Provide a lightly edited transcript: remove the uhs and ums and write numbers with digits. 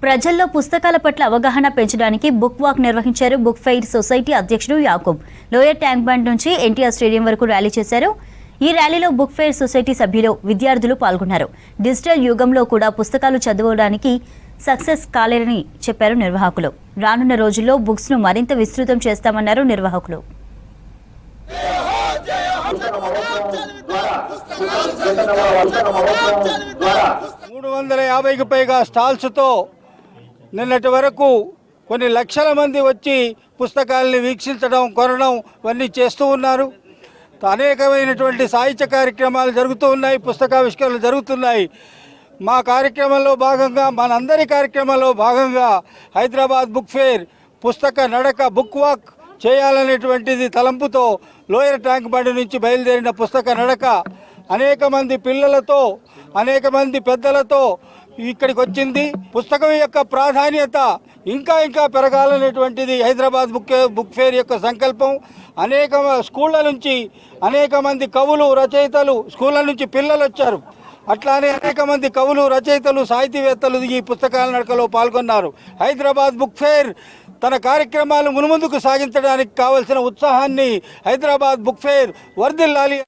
ప్రజల్లో పుస్తకాల పట్ల అవగాహన పెంచడానికి బుక్ వాక్ నిర్వహించారు. బుక్ ఫెయిర్ సొసైటీ అధ్యక్షుడు యాకూబ్ లోయర్ ట్యాంక్ బండ్ నుంచి ఎన్టీఆర్ స్టేడియం వరకు ర్యాలీ చేశారు. ఈ ర్యాలీలో బుక్ ఫెయిర్ సొసైటీ సభ్యులు, విద్యార్థులు పాల్గొన్నారు. డిజిటల్ యుగంలో కూడా పుస్తకాలు చదవడానికి సక్సెస్ కాలేరని చెప్పారు నిర్వాహకులు. రానున్న రోజుల్లో బుక్స్ ను మరింత విస్తృతం చేస్తామన్నారు నిర్వాహకులు. 350కి పైగా స్టాల్స్తో నిన్నటి వరకు కొన్ని లక్షల మంది వచ్చి పుస్తకాలని వీక్షించడం, కొనడం ఇవన్నీ చేస్తూ ఉన్నారు. అనేకమైనటువంటి సాహిత్య కార్యక్రమాలు జరుగుతూ ఉన్నాయి, పుస్తకావిష్కరణలు జరుగుతున్నాయి. మా కార్యక్రమంలో భాగంగా, మనందరి కార్యక్రమంలో భాగంగా హైదరాబాద్ బుక్ ఫెయిర్ పుస్తక నడక, బుక్ వాక్ చేయాలనేటువంటిది తలంపుతో లోయర్ ట్యాంక్ బండ్ నుంచి బయలుదేరిన పుస్తక నడక అనేక మంది పిల్లలతో, అనేక మంది పెద్దలతో ఇక్కడికి వచ్చింది. పుస్తకం యొక్క ప్రాధాన్యత ఇంకా ఇంకా పెరగాలనేటువంటిది హైదరాబాద్ బుక్ ఫెయిర్ యొక్క సంకల్పం. అనేక స్కూళ్ళ నుంచి అనేక మంది కవులు, రచయితలు, స్కూళ్ళ నుంచి పిల్లలు వచ్చారు. అట్లానే అనేక మంది కవులు, రచయితలు, సాహితీవేత్తలు ఈ పుస్తకాల నడకలో పాల్గొన్నారు. హైదరాబాద్ బుక్ ఫెయిర్ తన కార్యక్రమాలు మునుముందుకు సాగించడానికి కావలసిన ఉత్సాహాన్ని హైదరాబాద్ బుక్ ఫెయిర్ వర్ధిల్లాలి.